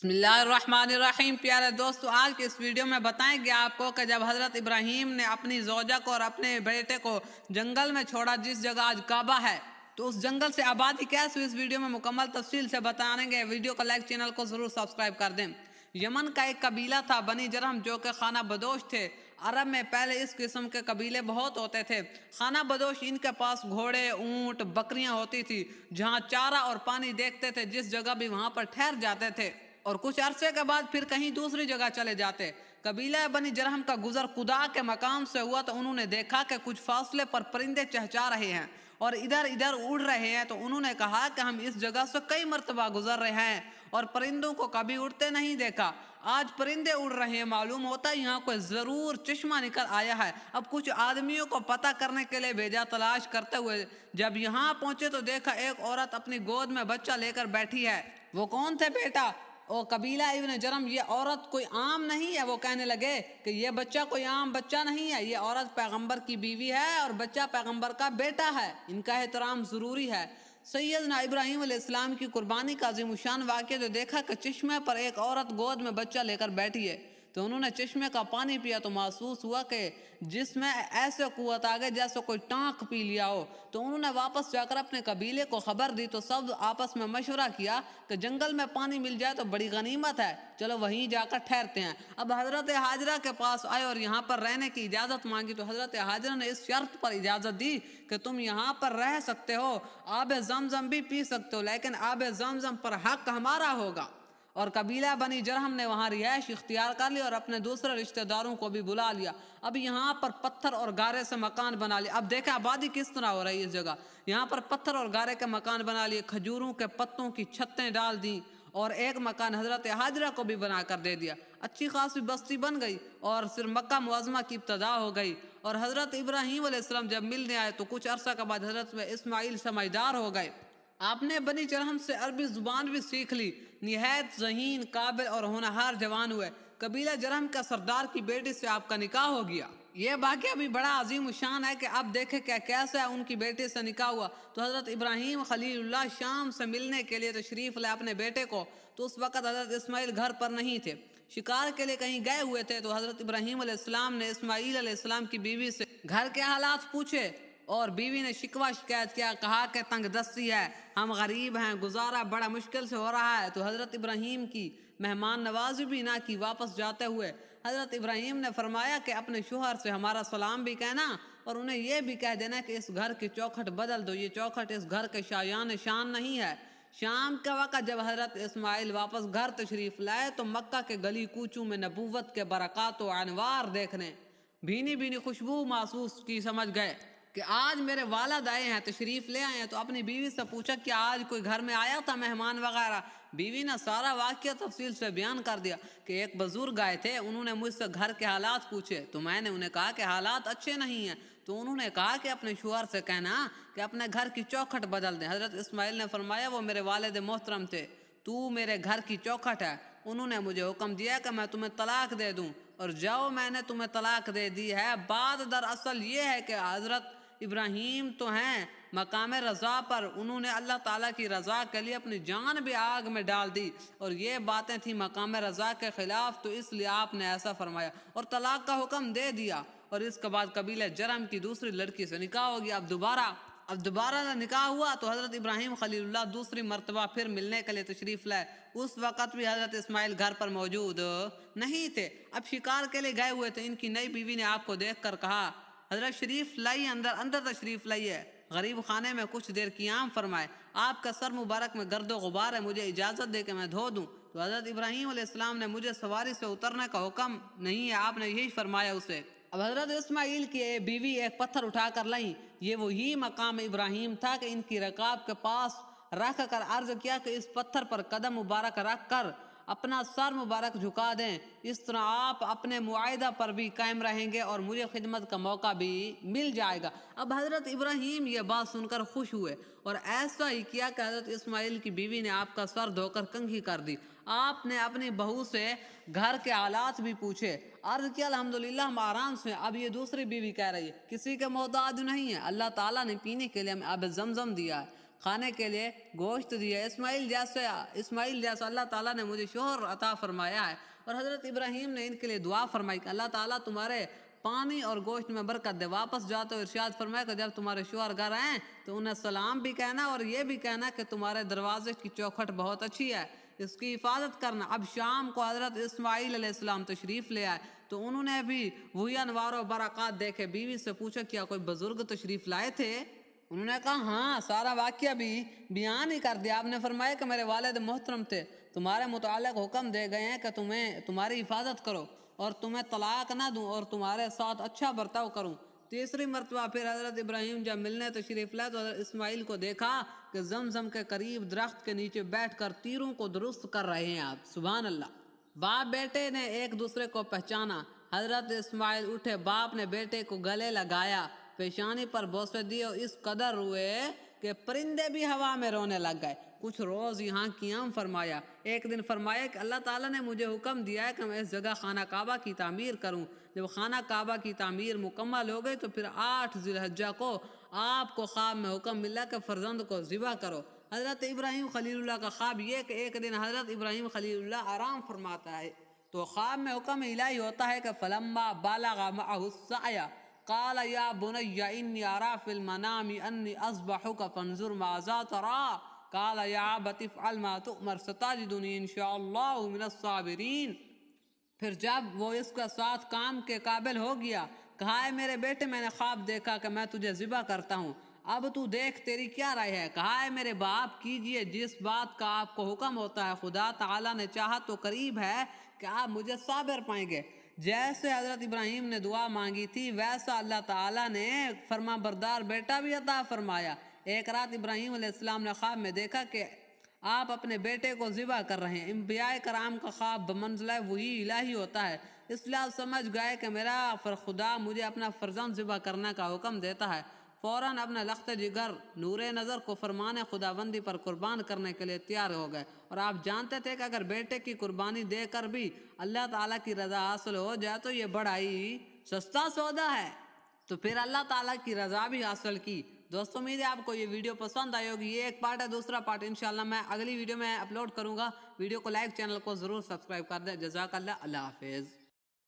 بسم اللہ الرحمن الرحیم۔ پیارے دوستو، آج کے اس ویڈیو میں بتائیں گے آپ کو کہ جب حضرت ابراہیم نے اپنی زوجہ کو اور اپنے بیٹے کو جنگل میں چھوڑا جس جگہ آج کعبہ ہے، تو اس جنگل سے آبادی کیسے ہوئی، اس ویڈیو میں مکمل تفصیل سے بتائیں گے۔ ویڈیو کو لائک، چینل کو ضرور سبسکرائب کر دیں۔ یمن کا ایک قبیلہ تھا بنی جرہم، جو کہ خانہ بدوش تھے۔ عرب میں پہلے اس قسم کے قبیلے بہت ہوتے تھے۔ خانہ بدوش، ان کے پاس گھوڑے، اونٹ، بکریاں ہوتی تھی۔ جہاں چارہ اور پانی دیکھتے تھے، جس جگہ بھی وہاں پر ٹھہر جاتے تھے اور کچھ عرصے کے بعد پھر کہیں دوسری جگہ چلے جاتے۔ قبیلہ بنی جرہم کا گزر قداء کے مقام سے ہوا تو انہوں نے دیکھا کہ کچھ فاصلے پر پرندے چہچہا رہے ہیں اور ادھر ادھر اڑ رہے ہیں، تو انہوں نے کہا کہ ہم اس جگہ سے کئی مرتبہ گزر رہے ہیں اور پرندوں کو کبھی اڑتے نہیں دیکھا۔ آج پرندے اڑ رہے ہیں، معلوم ہوتا ہے یہاں کوئی ضرور چشمہ نکل آیا ہے۔ اب کچھ آدمیوں کو پتہ کرنے کے لیے بھیجا، تلاش کرتے ہوئے جب یہاں پہنچے تو دیکھا ایک عورت اپنی گود میں بچہ لے کر بیٹھی ہے۔ وہ کون تھے بیٹا؟ او قبیلہ ابن جرم، یہ عورت کوئی عام نہیں ہے۔ وہ کہنے لگے کہ یہ بچہ کوئی عام بچہ نہیں ہے، یہ عورت پیغمبر کی بیوی ہے اور بچہ پیغمبر کا بیٹا ہے، ان کا احترام ضروری ہے۔ سیدنا ابراہیم علیہ السلام کی قربانی کا عظیم الشان واقعہ جو دیکھا کہ چشمے پر ایک عورت گود میں بچہ لے کر بیٹھی ہے، تو انہوں نے چشمے کا پانی پیا تو محسوس ہوا کہ جس میں ایسے قوت آ گئی جیسے کوئی ٹانک پی لیا ہو۔ تو انہوں نے واپس جا کر اپنے قبیلے کو خبر دی، تو سب آپس میں مشورہ کیا کہ جنگل میں پانی مل جائے تو بڑی غنیمت ہے، چلو وہیں جا کر ٹھہرتے ہیں۔ اب حضرت ہاجرہ کے پاس آئے اور یہاں پر رہنے کی اجازت مانگی، تو حضرت ہاجرہ نے اس شرط پر اجازت دی کہ تم یہاں پر رہ سکتے ہو، آب زمزم بھی پی سکتے ہو، لیکن آب زمزم پر حق ہمارا ہوگا۔ اور قبیلہ بنی جرہم نے وہاں رہائش اختیار کر لی اور اپنے دوسرے رشتہ داروں کو بھی بلا لیا۔ اب یہاں پر پتھر اور گارے سے مکان بنا لیا۔ اب دیکھیں آبادی کس طرح ہو رہی ہے اس جگہ۔ یہاں پر پتھر اور گارے کے مکان بنا لیے، کھجوروں کے پتوں کی چھتیں ڈال دیں اور ایک مکان حضرت ہاجرہ کو بھی بنا کر دے دیا۔ اچھی خاصی بستی بن گئی اور پھر مکہ معظمہ کی ابتدا ہو گئی۔ اور حضرت ابراہیم علیہ السلام جب ملنے آئے تو کچھ عرصہ کے بعد حضرت اسماعیل سمجھدار ہو گئے۔ آپ نے بنی جرہم سے عربی زبان بھی سیکھ لی، نہایت ذہین، قابل اور ہونہار جوان ہوئے۔ قبیلہ جرہم کا سردار کی بیٹی سے آپ کا نکاح ہو گیا۔ یہ واقعہ بھی بڑا عظیم الشان ہے کہ اب دیکھیں کہ کیسے ان کی بیٹی سے نکاح ہوا۔ تو حضرت ابراہیم خلیل اللہ شام سے ملنے کے لیے تشریف لائے اپنے بیٹے کو، تو اس وقت حضرت اسماعیل گھر پر نہیں تھے، شکار کے لیے کہیں گئے ہوئے تھے۔ تو حضرت ابراہیم علیہ السلام نے اسماعیل علیہ السلام کی بیوی سے گھر کے حالات پوچھے اور بیوی نے شکوہ شکایت کیا، کہا کہ تنگ دستی ہے، ہم غریب ہیں، گزارا بڑا مشکل سے ہو رہا ہے۔ تو حضرت ابراہیم کی مہمان نوازی بھی نہ کی۔ واپس جاتے ہوئے حضرت ابراہیم نے فرمایا کہ اپنے شوہر سے ہمارا سلام بھی کہنا اور انہیں یہ بھی کہہ دینا کہ اس گھر کی چوکھٹ بدل دو، یہ چوکھٹ اس گھر کے شایان شان نہیں ہے۔ شام کے وقت جب حضرت اسماعیل واپس گھر تشریف لائے تو مکہ کے گلی کوچوں میں نبوت کے برکات و انوار دیکھنے، بھینی بھینی خوشبو محسوس کی، سمجھ گئے کہ آج میرے والد آئے ہیں، تشریف لے آئے ہیں۔ تو اپنی بیوی سے پوچھا کہ آج کوئی گھر میں آیا تھا مہمان وغیرہ؟ بیوی نے سارا واقعہ تفصیل سے بیان کر دیا کہ ایک بزرگ آئے تھے، انہوں نے مجھ سے گھر کے حالات پوچھے تو میں نے انہیں کہا کہ حالات اچھے نہیں ہیں۔ تو انہوں نے کہا کہ اپنے شوہر سے کہنا کہ اپنے گھر کی چوکھٹ بدل دیں۔ حضرت اسماعیل نے فرمایا وہ میرے والد محترم تھے، تو میرے گھر کی چوکھٹ ہے، انہوں نے مجھے حکم دیا کہ میں تمہیں طلاق دے دوں، اور جاؤ میں نے تمہیں طلاق دے دی ہے۔ بات دراصل یہ ہے کہ حضرت ابراہیم تو ہیں مقام رضا پر، انہوں نے اللہ تعالیٰ کی رضا کے لیے اپنی جان بھی آگ میں ڈال دی، اور یہ باتیں تھیں مقام رضا کے خلاف، تو اس لیے آپ نے ایسا فرمایا اور طلاق کا حکم دے دیا۔ اور اس کے بعد قبیلہ جرم کی دوسری لڑکی سے نکاح ہو گیا۔ اب دوبارہ نکاح ہوا تو حضرت ابراہیم خلیل اللہ دوسری مرتبہ پھر ملنے کے لیے تشریف لائے۔ اس وقت بھی حضرت اسماعیل گھر پر موجود نہیں تھے، اب شکار کے لیے گئے ہوئے تھے۔ ان کی نئی بیوی نے آپ کو دیکھ کر کہا حضرت شریف لائیے، اندر تشریف لائیے، غریب خانے میں کچھ دیر قیام فرمائے، آپ کا سر مبارک میں گرد و غبار ہے، مجھے اجازت دے کہ میں دھو دوں۔ تو حضرت ابراہیم علیہ السلام نے مجھے سواری سے اترنے کا حکم نہیں ہے، آپ نے یہی فرمایا اسے۔ اب حضرت اسماعیل کی بیوی ایک پتھر اٹھا کر لائیں، یہ وہی مقام ابراہیم تھا کہ ان کی رکاب کے پاس رکھ کر عرض کیا کہ اس پتھر پر قدم مبارک رکھ کر اپنا سر مبارک جھکا دیں، اس طرح آپ اپنے معاہدہ پر بھی قائم رہیں گے اور مجھے خدمت کا موقع بھی مل جائے گا۔ اب حضرت ابراہیم یہ بات سن کر خوش ہوئے اور ایسا ہی کیا کہ حضرت اسماعیل کی بیوی نے آپ کا سر دھو کر کنگھی کر دی۔ آپ نے اپنی بہو سے گھر کے حالات بھی پوچھے، عرض کیا الحمدللہ ہم آرام سے۔ اب یہ دوسری بیوی کہہ رہی ہے کسی کے محتاج نہیں ہے، اللہ تعالیٰ نے پینے کے لیے ہمیں آب زمزم دیا ہے، کھانے کے لیے گوشت دیا۔ اسماعیل جیسا اللہ تعالیٰ نے مجھے شوہر عطا فرمایا ہے۔ اور حضرت ابراہیم نے ان کے لیے دعا فرمائی کہ اللہ تعالیٰ تمہارے پانی اور گوشت میں برکت دے۔ واپس جاتے ہوئے ارشاد فرمایا کہ جب تمہارے شوہر گھر آئیں تو انہیں سلام بھی کہنا اور یہ بھی کہنا کہ تمہارے دروازے کی چوکھٹ بہت اچھی ہے، اس کی حفاظت کرنا۔ اب شام کو حضرت اسماعیل علیہ السلام تشریف لے آئے تو انہوں نے بھی وہی انوار و برکات دیکھے۔ بیوی سے پوچھا کیا کوئی بزرگ تشریف لائے تھے؟ انہوں نے کہا ہاں، سارا واقعہ بھی بیان ہی کر دیا۔ آپ نے فرمایا کہ میرے والد محترم تھے، تمہارے متعلق حکم دے گئے ہیں کہ تمہاری حفاظت کرو اور تمہیں طلاق نہ دوں اور تمہارے ساتھ اچھا برتاؤ کروں۔ تیسری مرتبہ پھر حضرت ابراہیم جب ملنے تشریف لائے تو حضرت اسماعیل کو دیکھا کہ زمزم کے قریب درخت کے نیچے بیٹھ کر تیروں کو درست کر رہے ہیں آپ۔ سبحان اللہ۔ باپ بیٹے نے ایک دوسرے کو پہچانا۔ حضرت اسماعیل اٹھے، باپ نے بیٹے کو گلے لگایا، پیشانی پر بوسے دیے اور اس قدر روئے کہ پرندے بھی ہوا میں رونے لگ گئے۔ کچھ روز یہاں قیام فرمایا۔ ایک دن فرمایا کہ اللہ تعالیٰ نے مجھے حکم دیا ہے کہ میں اس جگہ خانہ کعبہ کی تعمیر کروں۔ جب خانہ کعبہ کی تعمیر مکمل ہو گئی تو پھر 8 ذی الحجہ کو آپ کو خواب میں حکم ملا کہ فرزند کو ذبح کرو۔ حضرت ابراہیم خلیل اللہ کا خواب یہ کہ ایک دن حضرت ابراہیم خلیل اللہ آرام فرماتا ہے تو خواب میں حکم الہی ہوتا ہے کہ فلما بالغ معه السعی قال یا بنی انی ارى فی المنام انی اذبحک فانظر ماذا ترى قال یا ابت افعل ما تؤمر ستجدنی ان شاء اللہ من الصابرین۔ پھر جب وہ اس کے ساتھ کام کے قابل ہو گیا کہا ہے میرے بیٹے میں نے خواب دیکھا کہ میں تجھے ذبح کرتا ہوں، اب تو دیکھ تیری کیا رائے ہے؟ کہا ہے میرے باپ کیجئے جس بات کا آپ کو حکم ہوتا ہے، خدا تعالیٰ نے چاہا تو قریب ہے کہ آپ مجھے صابر پائیں گے۔ جیسے حضرت ابراہیم نے دعا مانگی تھی ویسا اللہ تعالیٰ نے فرما بردار بیٹا بھی عطا فرمایا۔ ایک رات ابراہیم علیہ السلام نے خواب میں دیکھا کہ آپ اپنے بیٹے کو ذبح کر رہے ہیں۔ انبیاء کرام کا خواب بمنزلہ وحی الہی ہوتا ہے، اس لیے آپ سمجھ گئے کہ میرا خدا مجھے اپنا فرزند ذبح کرنے کا حکم دیتا ہے۔ فوراً اپنے لخت جگر نور نظر کو فرمان خداوندی پر قربان کرنے کے لیے تیار ہو گئے۔ اور آپ جانتے تھے کہ اگر بیٹے کی قربانی دے کر بھی اللہ تعالیٰ کی رضا حاصل ہو جائے تو یہ بڑا ہی سستا سودا ہے، تو پھر اللہ تعالیٰ کی رضا بھی حاصل کی۔ دوستوں امید ہے آپ کو یہ ویڈیو پسند آئی ہوگی۔ یہ ایک پارٹ ہے، دوسرا پارٹ انشاءاللہ میں اگلی ویڈیو میں اپلوڈ کروں گا۔ ویڈیو کو لائک، چینل کو ضرور سبسکرائب کر دیں۔ جزاک اللہ، اللہ حافظ۔